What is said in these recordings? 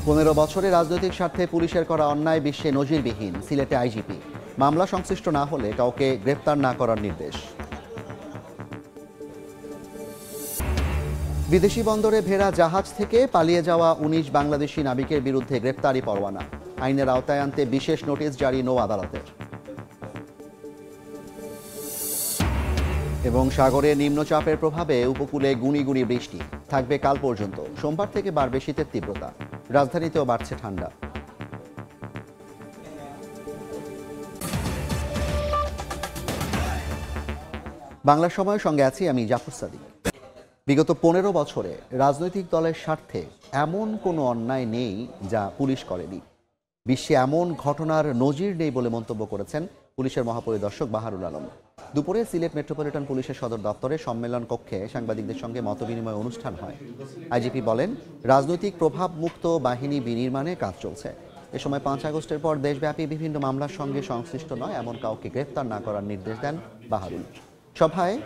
15 বছরে রাজনৈতিক স্বার্থে পুলিশের করা অন্যায় বিশ্বে নজিরবিহীন, সিলেটে আইজিপি। মামলা সংশ্লিষ্ট না হলে কাউকে গ্রেপ্তার না করার নির্দেশ। বিদেশি বন্দরে ভেড়া জাহাজ থেকে পালিয়ে যাওয়া 19 বাংলাদেশি নাবিকের বিরুদ্ধে গ্রেপ্তারি পরোয়ানা। আইনের আওতায় আনতে বিশেষ নোটিশ জারি নৌ আদালতের। এবং সাগরে নিম্নচাপের প্রভাবে উপকূলে গুঁড়ি গুঁড়ি বৃষ্টি থাকবে কাল পর্যন্ত। সোমবার থেকে বাড়বে শীতের তীব্রতা, রাজধানীতেও বাড়ছে ঠান্ডা। বাংলা সময়ের সঙ্গে আছি আমি জাফর সাদিক। বিগত 15 বছরে রাজনৈতিক দলের স্বার্থে এমন কোনো অন্যায় নেই যা পুলিশ করেনি। বিশ্বে এমন ঘটনার নজির নেই বলে মন্তব্য করেছেন পুলিশের মহাপরিদর্শক বাহারুল আলম। দুপুরে সিলেট মেট্রোপলিটন পুলিশের সদর দপ্তরে সম্মেলন কক্ষে সাংবাদিকদের সঙ্গে মতবিনিময় অনুষ্ঠান হয়। আইজিপি বলেন, রাজনৈতিক প্রভাব মুক্ত বাহিনী বিনির্মাণে কাজ চলছে। এ সময় 5 আগস্টের পর দেশব্যাপী বিভিন্ন মামলার সঙ্গে সংশ্লিষ্ট নয় এমন কাউকে গ্রেফতার না করার নির্দেশ দেন বাহারুল। সভায়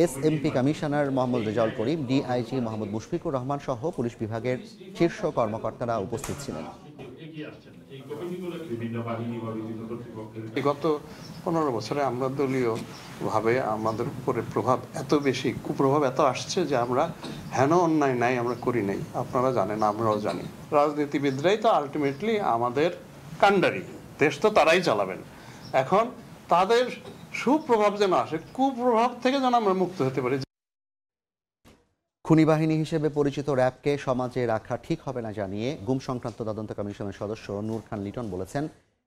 SMP commissioner Mohammad Rezaul Karim, DIG Mohammad Mushfiqur Rahman সহ পুলিশ বিভাগের শীর্ষ কর্মকর্তারা উপস্থিত ছিলেন। গত 15 বছরে আমরা দলীয়ভাবে আমাদের উপরে প্রভাব এত বেশি, কুপ্রভাব এত আসছে যে আমরা হেন অন্যায় নাই আমরা করি নাই। আপনারা জানেন, আমরাও জানি। রাজনীতিবিদরাই তো আলটিমেটলি আমাদের কাণ্ডারি, দেশ তো তারাই চালাবেন। এখন তাদের সুপ্রভাব যেন আসে, কুপ্রভাব থেকে যেন আমরা মুক্ত হতে পারি। খুনি বাহিনী হিসেবে পরিচিত র্যাবকে সমাজে রাখা ঠিক হবে না জানিয়ে গুম সংক্রান্ত তদন্ত কমিশনের সদস্য নূর খান লিটন বলেছেন,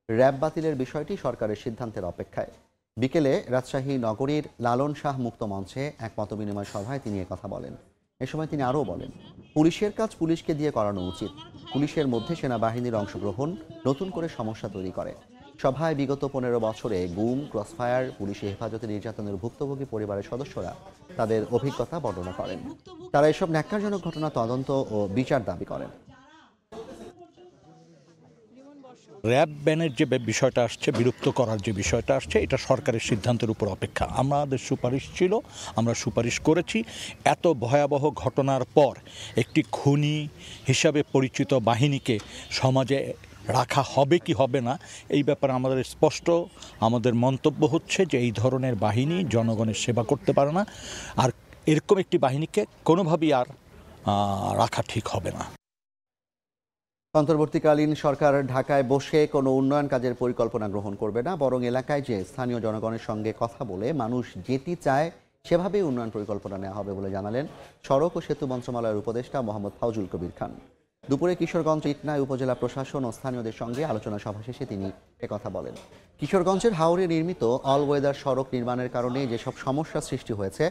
র্যাব বাতিলের বিষয়টি সরকারের সিদ্ধান্তের অপেক্ষায়। বিকেলে রাজশাহী নগরীর লালন শাহ মুক্ত মঞ্চে এক মতবিনিময় সভায় তিনি কথা বলেন। এ সময় তিনি আরও বলেন, পুলিশের কাজ পুলিশকে দিয়ে করানো উচিত। পুলিশের মধ্যে সেনাবাহিনীর অংশগ্রহণ নতুন করে সমস্যা তৈরি করে। সভায় বিগত 15 বছরে গুম, ক্রসফায়ার, পুলিশি হেফাজতে নির্যাতনের ভুক্তভোগী পরিবারের সদস্যরা তাদের অভিজ্ঞতা বর্ণনা করেন। তারা এসব ন্যাক্কারজনক ঘটনা তদন্ত ও বিচার দাবি করেন। র্যাব ব্যানের যে বিষয়টা আসছে, বিলুপ্ত করার যে বিষয়টা আসছে, এটা সরকারের সিদ্ধান্তের উপর অপেক্ষা। আমাদের সুপারিশ ছিল, আমরা সুপারিশ করেছি। এত ভয়াবহ ঘটনার পর একটি খুনি হিসাবে পরিচিত বাহিনীকে সমাজে রাখা হবে কি হবে না, এই ব্যাপারে আমাদের স্পষ্ট আমাদের মন্তব্য হচ্ছে যে এই ধরনের বাহিনী জনগণের সেবা করতে পারে না, আর এরকম একটি বাহিনীকে কোনোভাবেই আর রাখা ঠিক হবে না। অন্তর্বর্তীকালীন সরকার ঢাকায় বসে কোনো উন্নয়ন কাজের পরিকল্পনা গ্রহণ করবে না, বরং এলাকায় যে স্থানীয় জনগণের সঙ্গে কথা বলে মানুষ যেটি চায় সেভাবেই উন্নয়ন পরিকল্পনা নেওয়া হবে বলে জানালেন সড়ক ও সেতু মন্ত্রণালয়ের উপদেষ্টা মোহাম্মদ ফাউজুল কবির খান। দুপুরে কিশোরগঞ্জ ইটনায় উপজেলা প্রশাসন ও স্থানীয়দের সঙ্গে আলোচনা সভা শেষে তিনি একথা বলেন। কিশোরগঞ্জের হাওরে নির্মিত অল ওয়েদার সড়ক নির্মাণের কারণে যেসব সমস্যা সৃষ্টি হয়েছে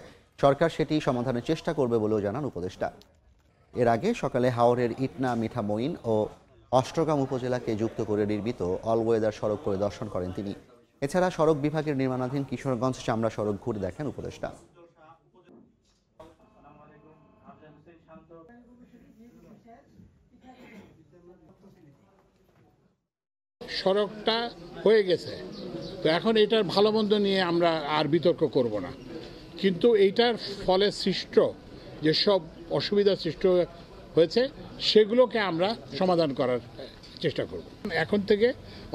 সরকার সেটি সমাধানের চেষ্টা করবে বলেও জানান উপদেষ্টা। এর আগে সকালে হাওরের ইটনা, মিঠামইন ও অষ্টগ্রাম উপজেলাকে যুক্ত করে নির্মিত অল ওয়েদার সড়ক পরিদর্শন করেন তিনি। এছাড়া সড়ক বিভাগের নির্মাণাধীন কিশোরগঞ্জ চামড়া সড়ক ঘুরে দেখেন উপদেষ্টা। সড়কটা হয়ে গেছে, তো এখন এটার ভালো মন্দ নিয়ে আমরা আর বিতর্ক করব না, কিন্তু এইটার ফলে সৃষ্ট যেসব অসুবিধা সৃষ্টি হয়েছে সেগুলোকে আমরা সমাধান করার চেষ্টা করব। এখন থেকে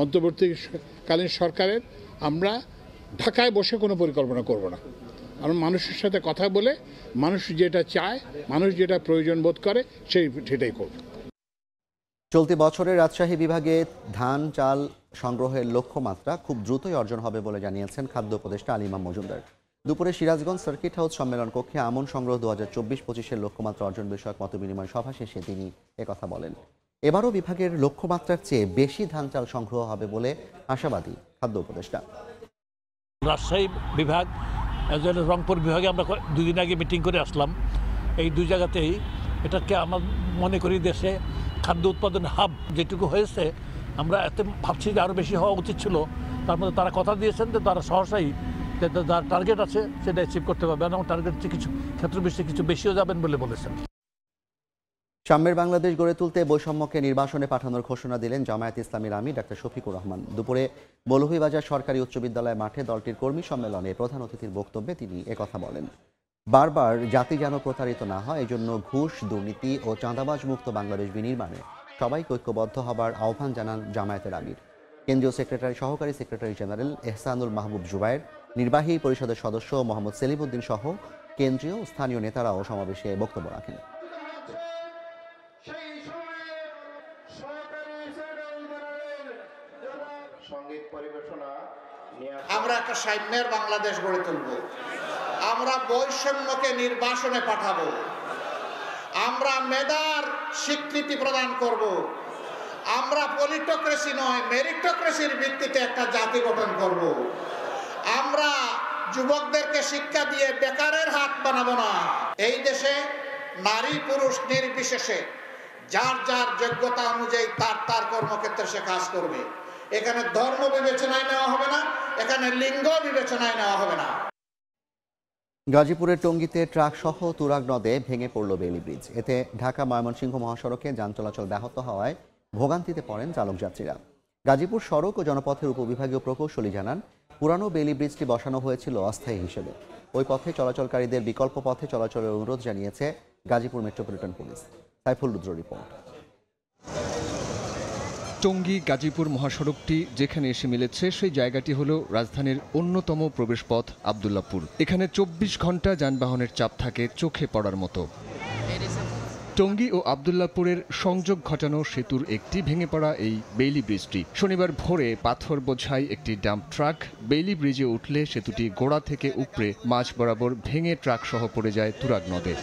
অন্তর্বর্তীকালীন সরকারের আমরা ঢাকায় বসে কোনো পরিকল্পনা করব না। আমরা মানুষের সাথে কথা বলে মানুষ যেটা চায়, মানুষ যেটা প্রয়োজন বোধ করে সেটাই করব। চলতি বছরে রাজশাহী বিভাগে ধান চাল সংগ্রহের লক্ষ্যমাত্রা খুব দ্রুতই অর্জন হবে বলে জানিয়েছেন খাদ্য উপদেষ্টা আলী ইমাম মজুমদার। দুপুরে সিরাজগঞ্জ সার্কিট হাউস সম্মেলন কক্ষে আমন সংগ্রহ 2024-25-এর লক্ষ্যমাত্রা অর্জন বিষয়ক মতবিনিময় সভা শেষে তিনি একথা বলেন। এবারও বিভাগের লক্ষ্যমাত্রার চেয়ে বেশি ধান চাল সংগ্রহ হবে বলে আশাবাদী খাদ্য উপদেষ্টা। রাজশাহী বিভাগ, রংপুর বিভাগে আমরা 2 দিন আগে মিটিং করে আসলাম। এই 2 জায়গাতেই এটাকে আমরা মনে করি দেশে খাদ্য উৎপাদন হাব যেটুকু হয়েছে, আমরা এতে ভাবছি যে আরও বেশি হওয়া উচিত ছিল। তার মধ্যে তারা কথা দিয়েছেন যে তারা সহসাই যার টার্গেট আছে সেটা অ্যাচিভ করতে পারবেন এবং টার্গেট কিছু ক্ষেত্রবিশেষে কিছু বেশিও যাবেন বলে বলেছেন। সাম্যের বাংলাদেশ গড়ে তুলতে বৈষম্যকে নির্বাসনে পাঠানোর ঘোষণা দিলেন জামায়াত ইসলামীর আমির ডাক্তার শফিকুর রহমান। দুপুরে মৌলভীবাজার সরকারি উচ্চ বিদ্যালয় মাঠে দলটির কর্মী সম্মেলনে প্রধান অতিথির বক্তব্যে তিনি একথা বলেন। বারবার জাতি যেন প্রতারিত না হয়, এজন্য ঘুষ, দুর্নীতি ও চাঁদাবাজ মুক্ত বাংলাদেশ বিনির্মাণে সবাইকে ঐক্যবদ্ধ হবার আহ্বান জানান জামায়াতের আমির। কেন্দ্রীয় সেক্রেটারি সহকারী সেক্রেটারি জেনারেল এহসানুল মাহবুব জুবায়ের, নির্বাহী পরিষদের সদস্য মোহাম্মদ সেলিমউদ্দিন সহ কেন্দ্রীয় ও স্থানীয় নেতারাও সমাবেশে বক্তব্য রাখেন। আমরা একটা সাম্যের বাংলাদেশ গড়ে তুলব, আমরা বৈষম্যকে নির্বাসনে পাঠাবো, আমরা মেধার স্বীকৃতি প্রদান করব, আমরা পলিটোক্রেসি নয় মেরিটোক্রেসির ভিত্তিতে একটা জাতি গঠন করব, আমরা যুবকদেরকে শিক্ষা দিয়ে বেকারের হাত বানাবো না। এই দেশে নারী পুরুষ নির্বিশেষে যার যার যোগ্যতা অনুযায়ী তার তার কর্মক্ষেত্রে সে কাজ করবে। এখানে ধর্ম বিবেচনায় নেওয়া হবে না, এখানে লিঙ্গ বিবেচনায় নেওয়া হবে না। গাজীপুরের টঙ্গীতে ট্রাক সহ তুরাগ নদে ভেঙে পড়ল বেইলি ব্রিজ। এতে ঢাকা ময়মনসিংহ মহাসড়কে যান চলাচল ব্যাহত হওয়ায় ভোগান্তিতে পড়েন চালক যাত্রীরা। গাজীপুর সড়ক ও জনপথের উপবিভাগীয় প্রকৌশলী জানান, পুরানো বেইলি ব্রিজটি বসানো হয়েছিল অস্থায়ী হিসেবে। ওই পথে চলাচলকারীদের বিকল্প পথে চলাচলের অনুরোধ জানিয়েছে গাজীপুর মেট্রোপলিটন পুলিশ। সাইফুল রুদ্র রিপোর্ট। টঙ্গী গাজীপুর মহাসড়কটি যেখানে এসে মিলেছে সেই জায়গাটি হলো রাজধানীর অন্যতম প্রবেশপথ আব্দুল্লাহপুর। এখানে 24 ঘন্টা যানবাহনের চাপ থাকে চোখে পড়ার মতো। টঙ্গী ও আব্দুল্লাহপুরের সংযোগ ঘটানো সেতুর একটি ভেঙে পড়া এই বেইলি ব্রিজটি। শনিবার ভোরে পাথর বোঝাই একটি ডাম্প ট্রাক বেইলি ব্রিজে উঠলে সেতুটি গোড়া থেকে উপড়ে মাঝ বরাবর ভেঙে ট্রাক সহ পড়ে যায় তুরাগ নদে।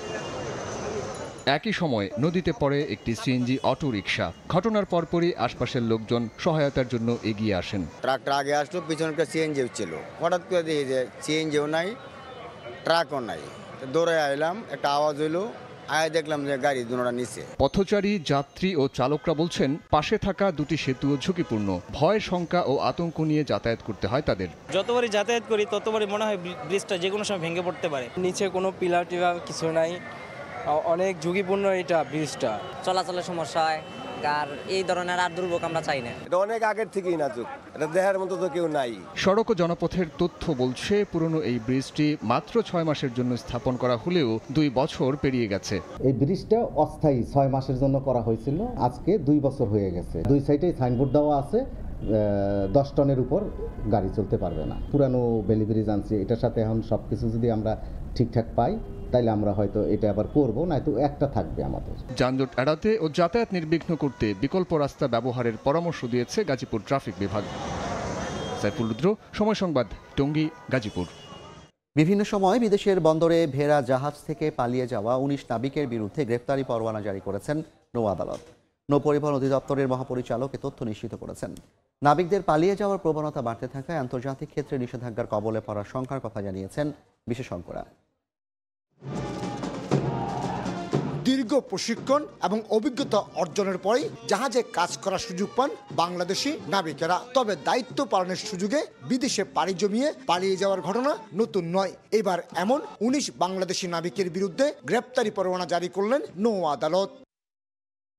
একই সময় নদীতে পড়ে একটি সিএনজি অটো রিকশা। ঘটনার পরপরই আশপাশের লোকজন সহায়তার জন্য এগিয়ে আসেন। ট্রাকটা আগে আসলো, পিছনটা সিএনজিও ছিল। হঠাৎ করে দেখি যে সিএনজিও নাই, ট্রাকও নাই। দৌড়ে আইলাম, একটা আওয়াজ হইলো, আয় দেখলাম যে গাড়ি দুটোটা নিচে। পথচারী যাত্রী ও চালকরা বলছেন, পাশে থাকা দুটি সেতুও ঝুঁকিপূর্ণ। ভয়, শঙ্কা ও আতঙ্ক নিয়ে যাতায়াত করতে হয় তাদের। যতবারই যাতায়াত করি ততবারই মনে হয় ব্রিজটা যে কোনো সময় ভেঙে পড়তে পারে। নিচে কোনো পিলার টিলার কিছু নাই, অনেক ঝুঁকিপূর্ণ এটা ব্রিজটা। চলাচলের সমস্যা হয়, আর এই ধরনের আর দুর্ভোগ আমরা চাই না। এটা অনেক আগের থেকেই নাজুক, এটা দেখার মতো তো কেউ নাই। সড়ক ও জনপথের তথ্য বলছে, পুরনো এই ব্রিজটি মাত্র 6 মাসের জন্য স্থাপন করা হলেও 2 বছর পেরিয়ে গেছে। এই ব্রিজটা অস্থায়ী 6 মাসের জন্য করা হয়েছিল, আজকে 2 বছর হয়ে গেছে। 2 সাইডে সাইনবোর্ড দেওয়া আছে, 10 টনের উপর গাড়ি চলতে পারবে না। পুরানো বেইলি ব্রিজ আনছি, এটার সাথে এখন সবকিছু যদি আমরা ঠিকঠাক পাই তাইলে আমরা হয়তো এটা আবার করব, নয়তো একটা থাকবে আমাদের। যানজট এড়াতে ও যাতায়াত নির্বিঘ্ন করতে বিকল্প রাস্তা ব্যবহারের পরামর্শ দিয়েছে গাজীপুর ট্রাফিক বিভাগ। সাইফুল রুদ্র, সময় সংবাদ, টঙ্গী, গাজীপুর। বিভিন্ন সময় বিদেশের বন্দরে ভেড়া জাহাজ থেকে পালিয়ে যাওয়া 19 নাবিকের বিরুদ্ধে গ্রেপ্তারি পরোয়ানা জারি করেছেন নৌ আদালত। নৌ পরিবহন অধিদপ্তরের মহাপরিচালক এ তথ্য নিশ্চিত করেছেন। নাবিকদের পালিয়ে যাওয়ার প্রবণতা বাড়তে থাকায় আন্তর্জাতিক ক্ষেত্রে নিষেধাজ্ঞার কবলে পড়ার শঙ্কার কথা জানিয়েছেন বিশেষজ্ঞরা। দীর্ঘ প্রশিক্ষণ এবং অভিজ্ঞতা অর্জনের পরেই জাহাজে কাজ করার সুযোগ পান বাংলাদেশি নাবিকেরা। তবে দায়িত্ব পালনের সুযোগে বিদেশে পাড়ি জমিয়ে পালিয়ে যাওয়ার ঘটনা নতুন নয়। এবার এমন 19 বাংলাদেশি নাবিকের বিরুদ্ধে গ্রেপ্তারি পরোয়ানা জারি করলেন নৌ আদালত।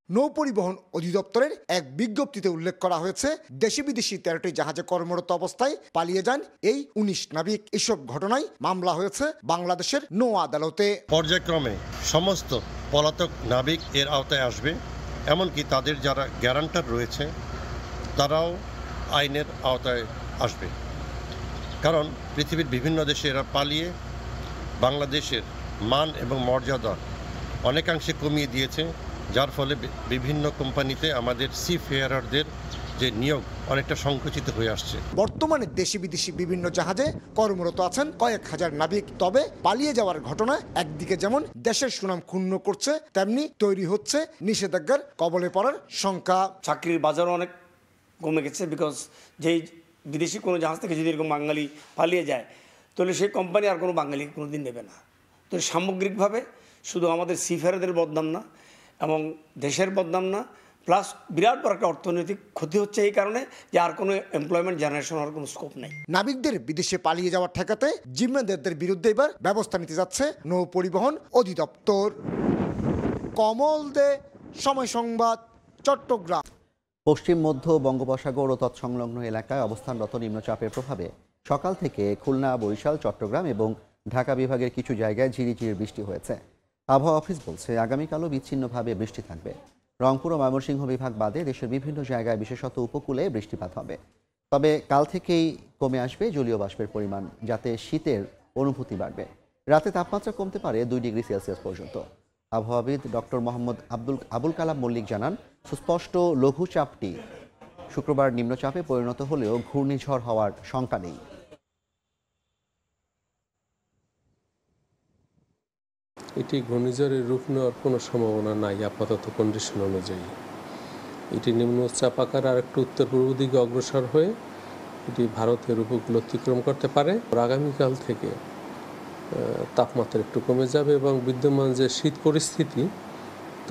নৌ পরিবহন অধিদপ্তরের এক বিজ্ঞপ্তিতে উল্লেখ করা হয়েছে, দেশি বিদেশি 13টি জাহাজে কর্মরত অবস্থায় পালিয়ে যান এই 19 নাবিক। এসব ঘটনায় মামলা হয়েছে বাংলাদেশের নৌ আদালতে। পর্যায়ক্রমে সমস্ত পলাতক নাবিক এর আওতায় আসবে, এমনকি তাদের যারা গ্যারান্টার রয়েছে তারাও আইনের আওতায় আসবে। কারণ পৃথিবীর বিভিন্ন দেশে এরা পালিয়ে বাংলাদেশের মান এবং মর্যাদা অনেকাংশে কমিয়ে দিয়েছে, যার ফলে বিভিন্ন কোম্পানিতে আমাদের সি ফেয়ারারদের যে নিয়োগ অনেকটা সংকুচিত হয়ে আসছে। বর্তমানে দেশি বিদেশি বিভিন্ন জাহাজে কর্মরত আছেন কয়েক হাজার নাবিক। তবে পালিয়ে যাওয়ার ঘটনা একদিকে যেমন দেশের সুনাম ক্ষুণ্ণ করছে, তেমনি তৈরি হচ্ছে নিষেধাজ্ঞার কবলে পড়ার শঙ্কা। চাকরির বাজারও অনেক কমে গেছে, বিকজ যেই বিদেশি কোনো জাহাজ থেকে যদি এরকম বাঙালি পালিয়ে যায় তাহলে সেই কোম্পানি আর কোনো বাঙালি কোনোদিন নেবে না। তো সামগ্রিকভাবে শুধু আমাদের সিফেয়ারদের বদনাম না এবং দেশের বদনাম না, প্লাস বিরাট বড় একটা অর্থনৈতিক ক্ষতি হচ্ছে এই কারণে যে আর কোনো এমপ্লয়মেন্ট জেনারেশন হওয়ার কোনো স্কোপ নেই। নাবিকদের বিদেশে পালিয়ে যাওয়ার ঠেকাতে জিম্মেদারদের বিরুদ্ধে এবার ব্যবস্থা নিতে যাচ্ছে নৌ পরিবহন অধিদপ্তর। কমল দে, সময় সংবাদ, চট্টগ্রাম। পশ্চিম মধ্য বঙ্গোপসাগর ও তৎসংলগ্ন এলাকায় অবস্থানরত নিম্নচাপের প্রভাবে সকাল থেকে খুলনা, বরিশাল, চট্টগ্রাম এবং ঢাকা বিভাগের কিছু জায়গায় ঝিরিঝিরি বৃষ্টি হয়েছে। আবহাওয়া অফিস বলছে, আগামীকালও বিচ্ছিন্নভাবে বৃষ্টি থাকবে। রংপুর ও ময়মনসিংহ বিভাগ বাদে দেশের বিভিন্ন জায়গায় বিশেষত উপকূলে বৃষ্টিপাত হবে। তবে কাল থেকেই কমে আসবে জলীয় বাষ্পের পরিমাণ, যাতে শীতের অনুভূতি বাড়বে। রাতে তাপমাত্রা কমতে পারে 2 ডিগ্রি সেলসিয়াস পর্যন্ত। আবহাওয়াবিদ ডক্টর মোহাম্মদ আবুল কালাম মল্লিক জানান, সুস্পষ্ট লঘুচাপটি শুক্রবার নিম্নচাপে পরিণত হলেও ঘূর্ণিঝড় হওয়ার শঙ্কা নেই। এটি ঘূর্ণিঝড়ের রূপ নেওয়ার কোনো সম্ভাবনা নাই আপাতত কন্ডিশন অনুযায়ী। এটি নিম্নচাপ আকারে আর একটু উত্তর পূর্ব দিকে অগ্রসর হয়ে এটি ভারতের উপকূল অতিক্রম করতে পারে। আগামীকাল থেকে তাপমাত্রা একটু কমে যাবে এবং বিদ্যমান যে শীত পরিস্থিতি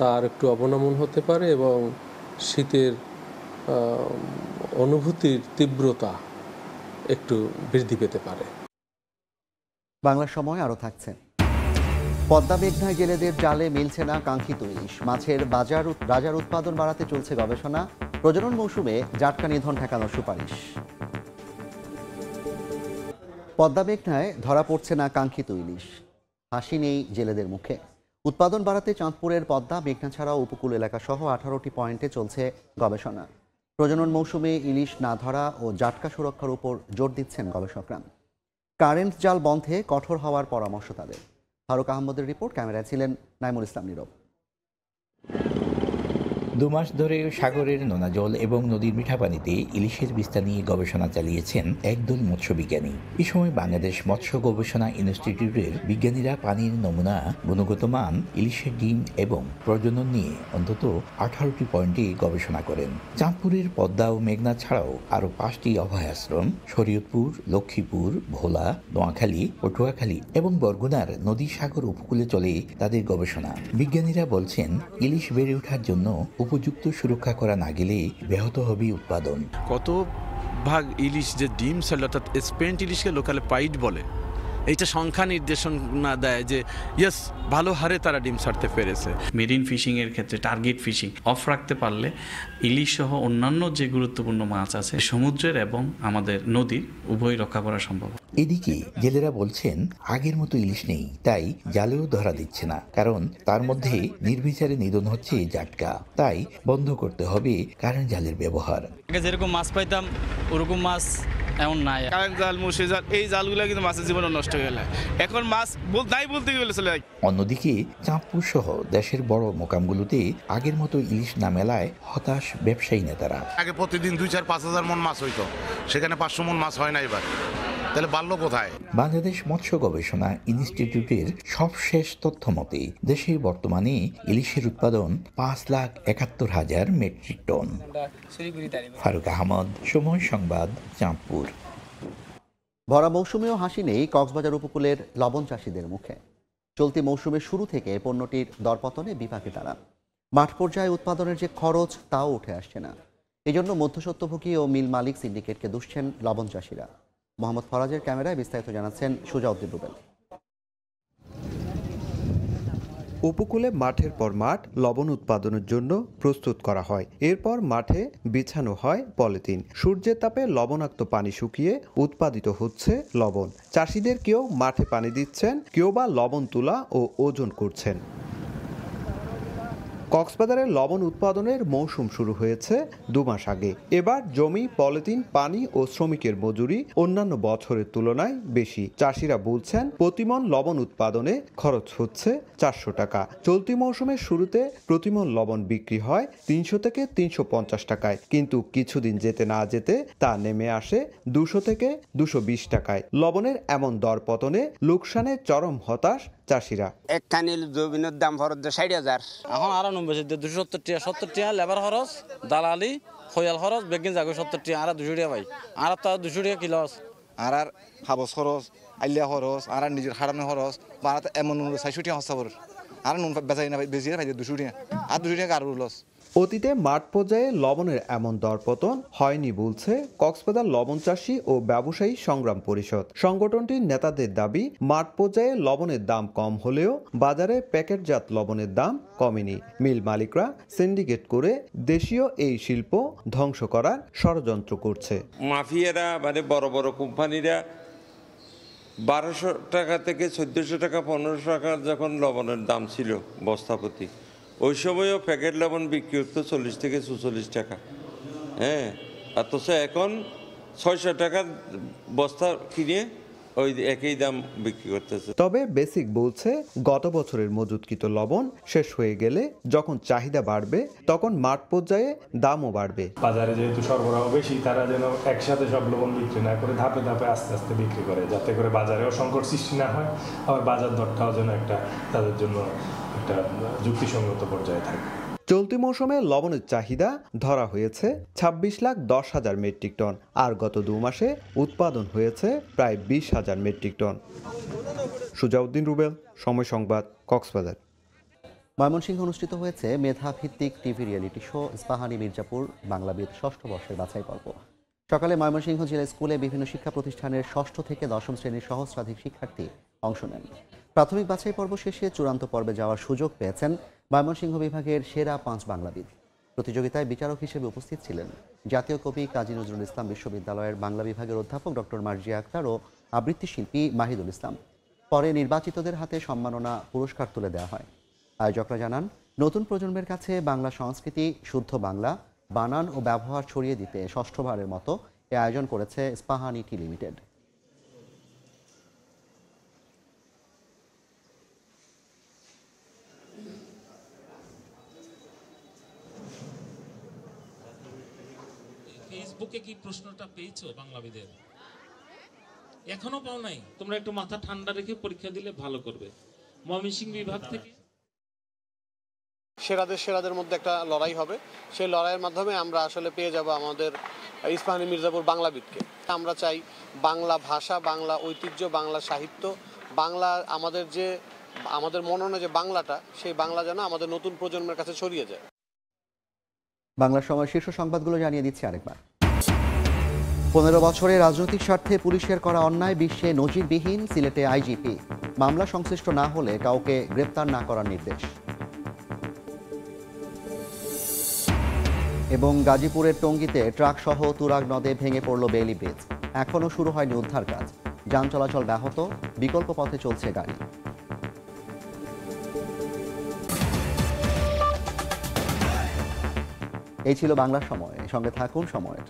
তার একটু অবনমন হতে পারে এবং শীতের অনুভূতির তীব্রতা একটু বৃদ্ধি পেতে পারে। বাংলা সময় আরও থাকছে। পদ্মা মেঘনায় জেলেদের জালে মিলছে না কাঙ্ক্ষিত ইলিশ। মাছের বাজার উৎপাদন বাড়াতে চলছে গবেষণা। প্রজনন মৌসুমে জাটকা নিধন ঠেকানোর সুপারিশ। পদ্মা মেঘনায় ধরা পড়ছে না কাঙ্ক্ষিত ইলিশ, হাসি নেই জেলেদের মুখে। উৎপাদন বাড়াতে চাঁদপুরের পদ্মা মেঘনা ছাড়াও উপকূল এলাকা সহ 18টি পয়েন্টে চলছে গবেষণা। প্রজনন মৌসুমে ইলিশ না ধরা ও জাটকা সুরক্ষার উপর জোর দিচ্ছেন গবেষকরা। কারেন্ট জাল বন্ধে কঠোর হওয়ার পরামর্শ তাদের। ফারুক আহমদের রিপোর্ট, ক্যামেরায় ছিলেন নাইমুল ইসলাম নীরব। 2 মাস ধরে সাগরের নোনা জল এবং নদীর মিঠা পানিতে ইলিশের বিস্তার নিয়ে গবেষণা চালিয়েছেন একদল মৎস্যবিজ্ঞানী। এই সময় বাংলাদেশ মৎস্য গবেষণা ইনস্টিটিউটের বিজ্ঞানীরা পানির নমুনা, গুণগত মান, ইলিশের ডিম এবং প্রজনন নিয়ে অন্তত 18টি পয়েন্টে গবেষণা করেন। চাঁদপুরের পদ্মা ও মেঘনা ছাড়াও আরও 5টি অভয়াশ্রম, শরীয়তপুর, লক্ষ্মীপুর, ভোলা, নোয়াখালী, পটুয়াখালী এবং বরগুনার নদী সাগর উপকূলে চলে তাদের গবেষণা। বিজ্ঞানীরা বলছেন, ইলিশ বেড়ে ওঠার জন্য উপযুক্ত সুরক্ষা করা না গেলে ব্যাহত হবে উৎপাদন। কত ভাগ ইলিশ যে ডিম ছেড়ে, অর্থাৎ স্পেন্ট ইলিশকে লোকালে পাইড বলে, এইটা সংখ্যা নির্দেশনা দেয় যে ইয়েস ভালো হারে তারা ডিম ছাড়তে পেরেছে। মেরিন ফিশিং এর ক্ষেত্রে টার্গেট ফিশিং অফ রাখতে পারলে ইলিশ সহ অন্যান্য যে গুরুত্বপূর্ণ মাছ আছে সমুদ্রের এবং আমাদের নদীর উভয় রক্ষা করা সম্ভব। এদিকে জেলেরা বলছেন, আগের মতো ইলিশ নেই, তাই জালেও ধরা দিচ্ছে না, কারণ তার মধ্যে নির্বিচারে নিধন হচ্ছে জাটকা। তাই বন্ধ করতে হবে কারেন্ট জালের ব্যবহার। যেরকম মাছ পাইতাম ওরকম মাছ এমন নাই। কারেন্ট জাল, মুশি জাল, এই জালগুলো কিন্তু মাছের জীবন নষ্ট হয়ে গেল। এখন মাছ নাই বলতে গেলে চলে যায়। অন্যদিকে চাঁদপুর সহ দেশের বড় মোকামগুলোতে আগের মতো ইলিশ না মেলায় হতাশ ব্যবসায়ী নেতারা। আগে প্রতিদিন 2-4-5 হাজার মন মাছ হইতো, সেখানে 500 মন মাছ হয় না এবার, তাহলে বাড়লো কোথায়? বাংলাদেশ মৎস্য গবেষণা ইনস্টিটিউটের সবশেষ তথ্য মতে দেশে বর্তমানে ইলিশের উৎপাদন 5,71,000 মেট্রিক টন। ফারুক আহমদ, সময় সংবাদ, চাঁদপুর। ভরা মৌসুমেও হাসি নেই কক্সবাজার উপকূলের লবণ চাষিদের মুখে। চলতি মৌসুমের শুরু থেকে পণ্যটির দরপতনে বিপাকে তারা। মাঠ পর্যায়ে উৎপাদনের যে খরচ তাও উঠে আসছে না। এই জন্য মধ্যস্বত্বভোগী ও মিল মালিক সিন্ডিকেটকে দুষছেন লবণ চাষিরা। মোহাম্মদ ফরাজের ক্যামেরায় বিস্তারিত জানাচ্ছেন সুজাউদ্দিন রুবেল। উপকূলে মাঠের পর মাঠ লবণ উৎপাদনের জন্য প্রস্তুত করা হয়। এরপর মাঠে বিছানো হয় পলিথিন। সূর্যের তাপে লবণাক্ত পানি শুকিয়ে উৎপাদিত হচ্ছে লবণ। চাষিদের কেউ মাঠে পানি দিচ্ছেন, কেউ বা লবণ তোলা ও ওজন করছেন। কক্সবাজারের লবণ উৎপাদনের মৌসুম শুরু হয়েছে 2 মাস আগে। এবার জমি, পলিথিন, পানি ও শ্রমিকের মজুরি অন্যান্য বছরের তুলনায় বেশি। চাষিরা বলছেন, প্রতিমন লবণ উৎপাদনে খরচ হচ্ছে 400 টাকা। চলতি মৌসুমের শুরুতে প্রতিমন লবণ বিক্রি হয় 300 থেকে 350 টাকায়, কিন্তু কিছুদিন যেতে না যেতে তা নেমে আসে 200 থেকে 220 টাকায়। লবণের এমন দরপতনে লোকসানে চরম হতাশ চাষিরা। একখানি জমিনের দাম খরচ 60,000, এখন আরো 270 টাকা 70 টাকা লেবার খরচ, দালালি, খয়াল খরচ, বেগিন যাগো 70 টাকা, আর 200 টাকা ভাই, আর তো 200 টাকা কিলো আর হাবস খরচ, আইলিয়া খরচ, আর নিজের হারানো খরচ, বা এমন 60 টাকা হস্তাবর, আর নুন বেচাই না বেশি না ভাই 200 টাকা, আর 200 টাকা আর লস। অতীতে মাঠ পর্যায়ে লবণের এমন দরপতন হয়নি বলছে কক্সবাজার লবণ চাষী ও ব্যবসায়ী সংগ্রাম পরিষদ। সংগঠনটির নেতাদের দাবি, মাঠ পর্যায়ে লবণের দাম কম হলেও বাজারে প্যাকেটজাত লবণের দাম কমেনি। মিল মালিকরা সিন্ডিকেট করে দেশীয় এই শিল্প ধ্বংস করার ষড়যন্ত্র করছে। মাফিয়ারা মানে বড় বড় কোম্পানিরা 1200 টাকা থেকে 1400 টাকা 1500 টাকা যখন লবণের দাম ছিল বস্তাপতি, ওই সময়ও প্যাকেট লবণ বিক্রি করতো 40 থেকে 44 টাকা। হ্যাঁ, অথচ এখন 600 টাকার বস্তা কিনে ওই একই দাম বিক্রি করতেছে। তবে বেসিক বলছে গত বছরের মজুতকৃত লবণ শেষ হয়ে গেলে যখন চাহিদা বাড়বে তখন মাঠ পর্যায়ে দামও বাড়বে। বাজারে যেহেতু সরবরাহ বেশি, তারা যেন একসাথে সব লবণ বিক্রি না করে ধাপে ধাপে আস্তে আস্তে বিক্রি করে, যাতে করে বাজারেও সংকট সৃষ্টি না হয়, আবার বাজার দরটাও যেন একটা তাদের জন্য একটা যুক্তিসঙ্গত পর্যায়ে থাকে। চলতি মৌসুমে লবণের চাহিদা ধরা হয়েছে 26,10,000 মেট্রিক টন, আর গত 2 মাসে উৎপাদন হয়েছে প্রায় 20,000 মেট্রিক টন। সুজাউদ্দিন রুবেল, সময় সংবাদ, কক্সবাজার। ময়মনসিংহে অনুষ্ঠিত হয়েছে মেধাভিত্তিক TV reality show Ispahani Mirzapur Banglabid 6ষ্ঠ বর্ষের বাছাই পর্ব। সকালে ময়মনসিংহ জেলা স্কুলে বিভিন্ন শিক্ষা প্রতিষ্ঠানের 6ষ্ঠ থেকে 10ম শ্রেণীর সহস্রাধিক শিক্ষার্থী অংশ নেন। প্রাথমিক বাছাই পর্ব শেষে চূড়ান্ত পর্বে যাওয়ার সুযোগ পেয়েছেন ময়মনসিংহ বিভাগের সেরা 5 বাংলাবিদ। প্রতিযোগিতায় বিচারক হিসেবে উপস্থিত ছিলেন জাতীয় কবি কাজী নজরুল ইসলাম বিশ্ববিদ্যালয়ের বাংলা বিভাগের অধ্যাপক ডক্টর মার্জিয়া আক্তার ও আবৃত্তি শিল্পী মাহিদুল ইসলাম। পরে নির্বাচিতদের হাতে সম্মাননা পুরস্কার তুলে দেওয়া হয়। আয়োজকরা জানান, নতুন প্রজন্মের কাছে বাংলা সংস্কৃতি, শুদ্ধ বাংলা, বানান ও ব্যবহার ছড়িয়ে দিতে 6ষ্ঠবারের মতো এ আয়োজন করেছে ইস্পাহানি টি লিমিটেড। ফেসবুকে কি প্রশ্নটা পেয়েছো বাংলাবিদের? এখনো পাও নাই? তোমরা একটু মাথা ঠান্ডা রেখে পরীক্ষা দিলে ভালো করবে। ময়মনসিংহ বিভাগ থেকে সেরাদের মধ্যে একটা লড়াই হবে। সেই লড়াইয়ের মাধ্যমে আমরা আসলে পেয়ে যাব আমাদের ইস্পাহানি মির্জাপুর বাংলাবিদকে। আমরা চাই বাংলা ভাষা, বাংলা ঐতিহ্য, বাংলা সাহিত্য, বাংলা আমাদের মননে যে বাংলাটা, সেই বাংলা যেন আমাদের নতুন প্রজন্মের কাছে ছড়িয়ে যায়। বাংলা সময় শীর্ষ সংবাদগুলো জানিয়ে দিচ্ছি আরেকবার। 15 বছরে রাজনৈতিক স্বার্থে পুলিশের করা অন্যায় বিশ্বে নজিরবিহীন, সিলেটে আইজিপি। মামলা সংশ্লিষ্ট না হলে কাউকে গ্রেপ্তার না করার নির্দেশ। এবং গাজীপুরের টঙ্গীতে ট্রাকসহ তুরাগ নদে ভেঙে পড়ল বেইলি ব্রিজ। এখনও শুরু হয়নি উদ্ধার কাজ। যান চলাচল ব্যাহত, বিকল্প পথে চলছে গাড়ি। এই ছিল বাংলা সময়। সঙ্গে থাকুন সময়ের।